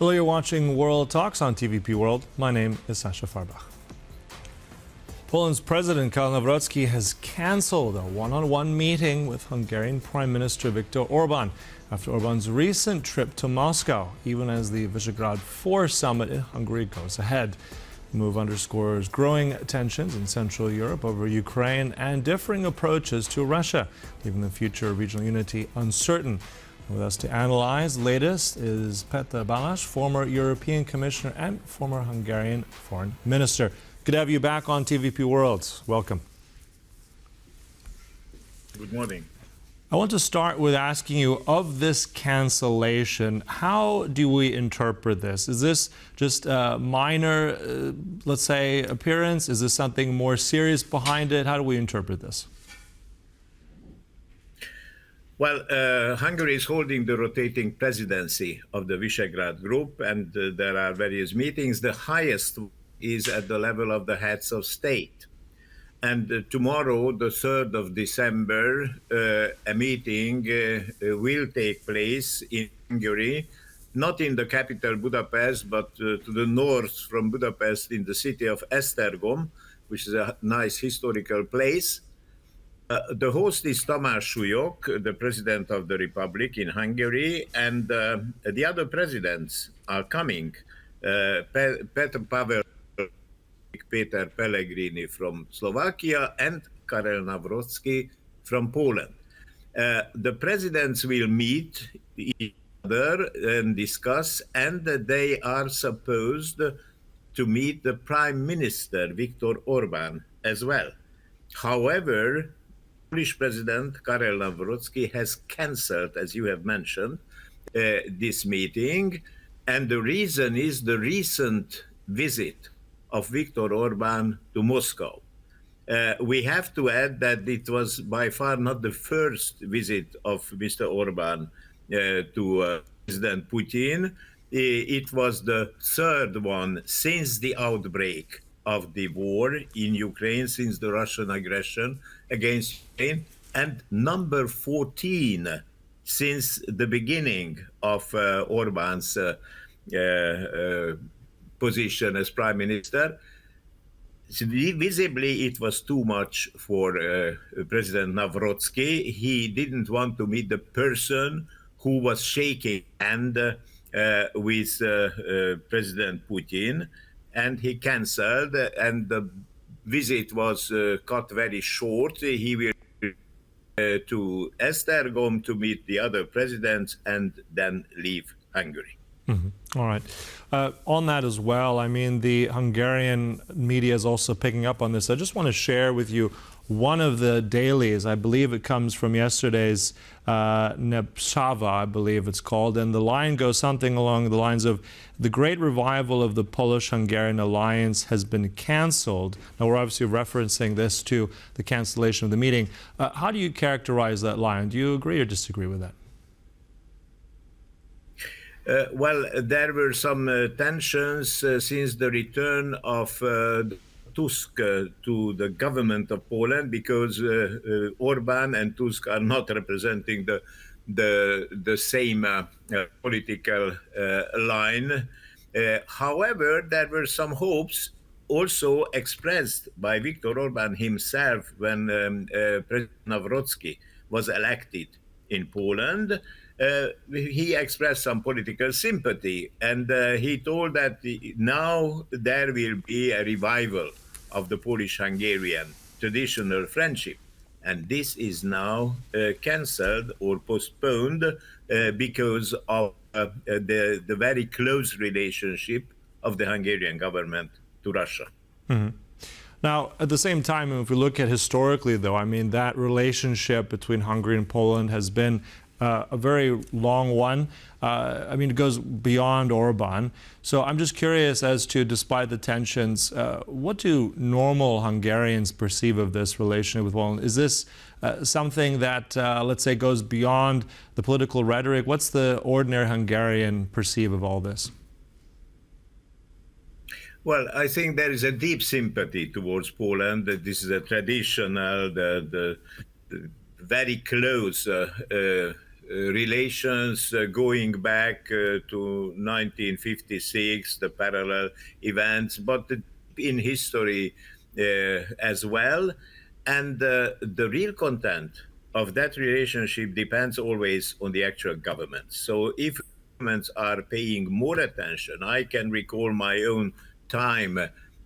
Hello, you're watching World Talks on TVP World. My name is Sascha Fahrbach. Poland's President Karol Nawrocki has cancelled a one-on-one meeting with Hungarian Prime Minister Viktor Orbán after Orbán's recent trip to Moscow, even as the Visegrád Four summit in Hungary goes ahead. The move underscores growing tensions in Central Europe over Ukraine and differing approaches to Russia, leaving the future of regional unity uncertain. With us to analyze the latest is Péter Balázs, former European Commissioner and former Hungarian Foreign Minister. Good to have you back on TVP World. Welcome. Good morning. I want to start with asking you, of this cancellation, how do we interpret this? Is this just a minor, let's say, appearance? Is this something more serious behind it? How do we interpret this? Well, Hungary is holding the rotating presidency of the Visegrád group, and there are various meetings. The highest is at the level of the heads of state. And tomorrow, the 3rd of December, a meeting will take place in Hungary, not in the capital Budapest, but to the north from Budapest in the city of Esztergom, which is a nice historical place. The host is Tamás Súlyog, the President of the Republic in Hungary, and the other presidents are coming. Péter Pellegrini from Slovakia and Karol Nawrocki from Poland. The presidents will meet each other and discuss, and they are supposed to meet the Prime Minister, Viktor Orbán, as well. However, Polish President Karol Nawrocki has cancelled, as you have mentioned, this meeting, and the reason is the recent visit of Viktor Orbán to Moscow. We have to add that it was by far not the first visit of Mr. Orbán to President Putin. It was the third one since the outbreak of the war in Ukraine, since the Russian aggression against Ukraine, and number 14 since the beginning of Orbán's position as Prime Minister. So visibly, it was too much for President Nawrocki. He didn't want to meet the person who was shaking hand with President Putin, and he cancelled, and the visit was cut very short. He will to Esztergom to meet the other presidents and then leave Hungary. Mm-hmm. All right. On that as well, I mean, the Hungarian media is also picking up on this. I just want to share with you one of the dailies. I believe it comes from yesterday's Nepsava, I believe it's called, and the line goes something along the lines of, the great revival of the Polish-Hungarian alliance has been cancelled. Now, we're obviously referencing this to the cancellation of the meeting. How do you characterize that line? Do you agree or disagree with that? Well, there were some tensions since the return of Tusk to the government of Poland, because Orbán and Tusk are not representing the same political line. However, there were some hopes also expressed by Viktor Orbán himself when President Nawrocki was elected in Poland. He expressed some political sympathy, and he told that now there will be a revival of the Polish-Hungarian traditional friendship. And this is now cancelled or postponed because of the very close relationship of the Hungarian government to Russia. Mm-hmm. Now, at the same time, if we look at historically, though, I mean, that relationship between Hungary and Poland has been a very long one. I mean, it goes beyond Orbán. So I'm just curious as to, despite the tensions, what do normal Hungarians perceive of this relationship with Poland? Is this something that, let's say, goes beyond the political rhetoric? What's the ordinary Hungarian perceive of all this? Well, I think there is a deep sympathy towards Poland. That this is a traditional, the very close relations going back to 1956, the parallel events, but in history as well. And the real content of that relationship depends always on the actual government. So if governments are paying more attention, I can recall my own time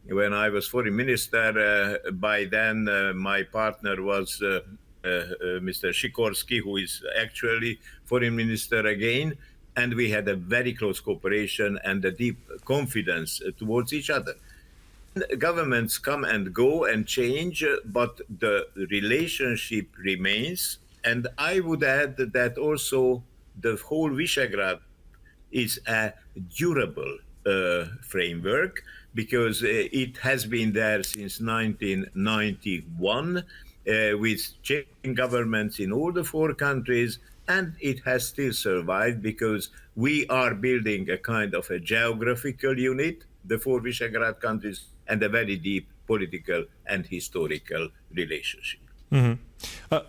when I was foreign minister. By then, my partner was Mr. Sikorski, who is actually foreign minister again, and we had a very close cooperation and a deep confidence towards each other. Governments come and go and change, but the relationship remains. And I would add that also the whole Visegrád is a durable framework, because it has been there since 1991 with changing governments in all the four countries, and it has still survived because we are building a kind of a geographical unit, the four Visegrád countries, and a very deep political and historical relationship. Mm-hmm.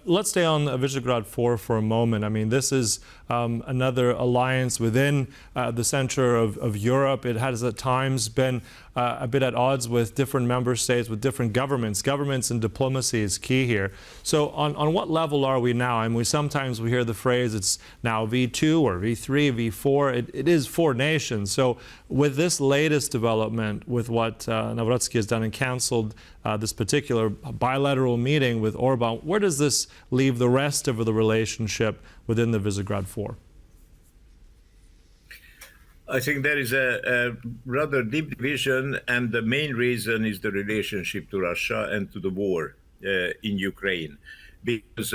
Let's stay on Visegrád Four for a moment. I mean, this is another alliance within the center of Europe. It has at times been a bit at odds with different member states, with different governments. Governments and diplomacy is key here. So on what level are we now? I mean, sometimes we hear the phrase it's now V2 or V3, V4. It is four nations. So with this latest development, with what Nawrocki has done and canceled this particular bilateral meeting with Orbán, where does this leave the rest of the relationship within the Visegrád Four? I think there is a rather deep division, and the main reason is the relationship to Russia and to the war in Ukraine. Because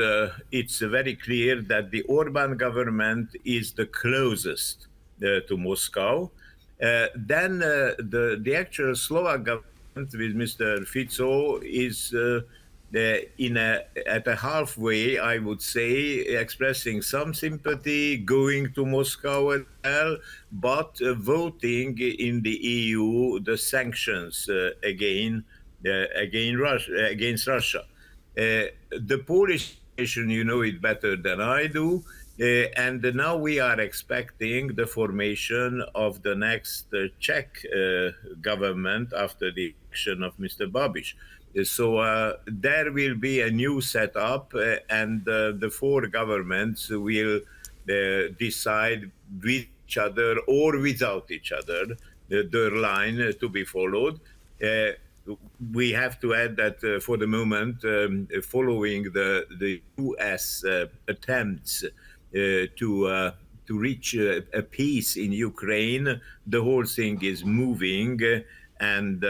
it's very clear that the Orbán government is the closest to Moscow. Then the actual Slovak government with Mr. Fico is at a halfway, I would say, expressing some sympathy, going to Moscow as well, but voting in the EU the sanctions against Russia. The Polish nation, you know it better than I do, and now we are expecting the formation of the next Czech government after the election of Mr. Babiš. So there will be a new setup, and the four governments will decide with each other or without each other their line to be followed. We have to add that for the moment, following the US attempts to reach a peace in Ukraine, the whole thing is moving, and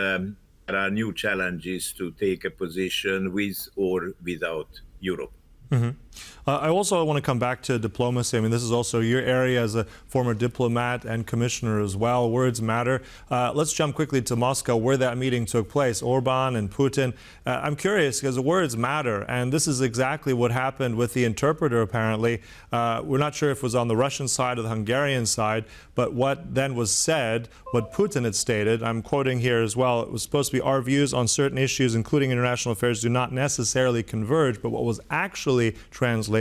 there are new challenges to take a position with or without Europe. Mm-hmm. I also want to come back to diplomacy. I mean, this is also your area as a former diplomat and commissioner as well. Words matter. Let's jump quickly to Moscow, where that meeting took place, Orbán and Putin. I'm curious because the words matter, and this is exactly what happened with the interpreter, apparently. We're not sure if it was on the Russian side or the Hungarian side, but what then was said, what Putin had stated, I'm quoting here as well, it was supposed to be our views on certain issues, including international affairs, do not necessarily converge, but what was actually translated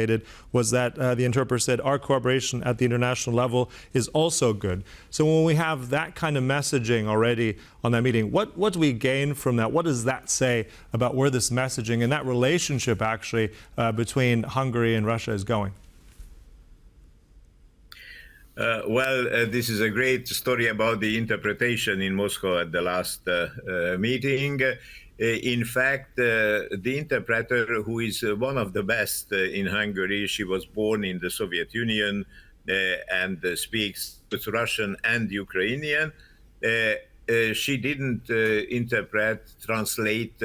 was that the interpreter said our cooperation at the international level is also good. So when we have that kind of messaging already on that meeting, what do we gain from that? What does that say about where this messaging and that relationship actually between Hungary and Russia is going? This is a great story about the interpretation in Moscow at the last meeting. In fact, the interpreter, who is one of the best in Hungary, she was born in the Soviet Union and speaks both Russian and Ukrainian. She didn't translate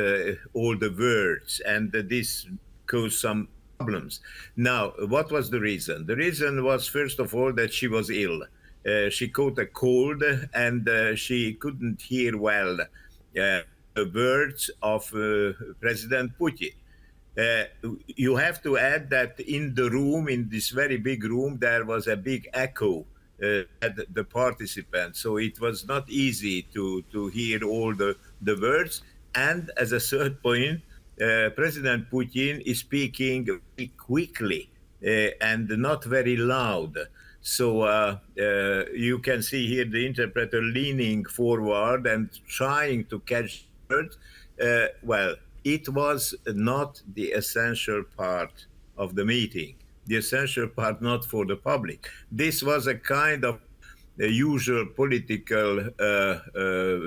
all the words, and this caused some problems. Now, what was the reason? The reason was, first of all, that she was ill. She caught a cold, and she couldn't hear well the words of President Putin. You have to add that in the room, in this very big room, there was a big echo at the participants. So it was not easy to hear all the words. And as a third point, President Putin is speaking very quickly. and not very loud. So you can see here the interpreter leaning forward and trying to catch words. Well, it was not the essential part of the meeting, the essential part not for the public. This was a kind of the usual political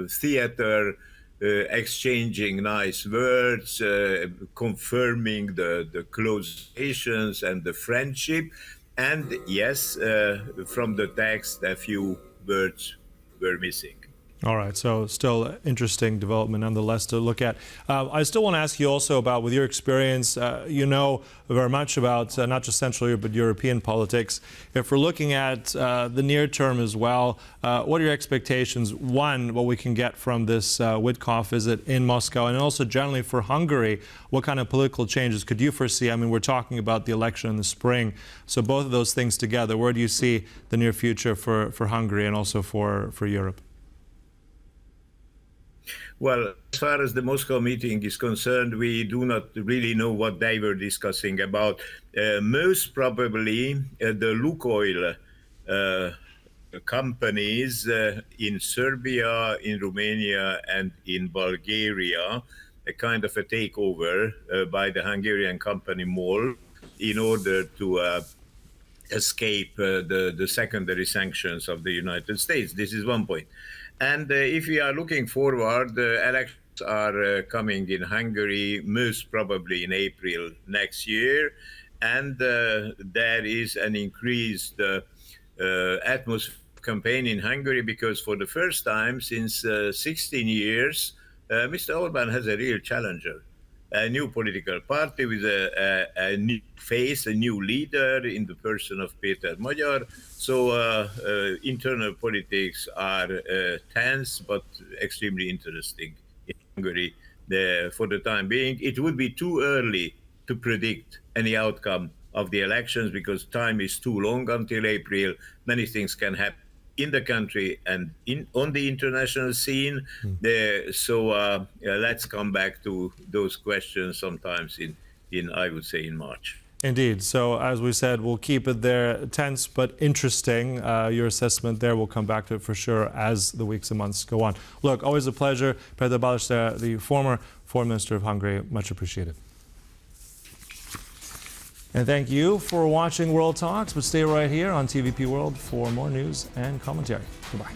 theater, exchanging nice words, confirming the close relations and the friendship. And yes, from the text, a few words were missing. All right, so still interesting development nonetheless to look at. I still want to ask you also about, with your experience, you know very much about not just Central Europe, but European politics. If we're looking at the near term as well, what are your expectations? One, what we can get from this Witkoff visit in Moscow, and also generally for Hungary, what kind of political changes could you foresee? I mean, we're talking about the election in the spring, so both of those things together, where do you see the near future for Hungary and also for Europe? Well, as far as the Moscow meeting is concerned, we do not really know what they were discussing about. Most probably, the Lukoil companies in Serbia, in Romania, and in Bulgaria, a kind of a takeover by the Hungarian company MOL in order to escape the secondary sanctions of the United States. This is one point. And if we are looking forward, the elections are coming in Hungary, most probably in April next year. And there is an increased atmosphere of campaign in Hungary because for the first time since 16 years, Mr. Orbán has a real challenger, a new political party with a new face, a new leader in the person of Péter Balázs. So internal politics are tense but extremely interesting in Hungary for the time being. It would be too early to predict any outcome of the elections because time is too long until April. Many things can happen in the country and on the international scene. So let's come back to those questions sometimes in I would say in March. Indeed. So as we said, we'll keep it there, tense but interesting. Your assessment there, we'll come back to it for sure as the weeks and months go on. Look, always a pleasure. Péter Balázs, the former Foreign Minister of Hungary, much appreciated. And thank you for watching World Talks, but stay right here on TVP World for more news and commentary. Goodbye.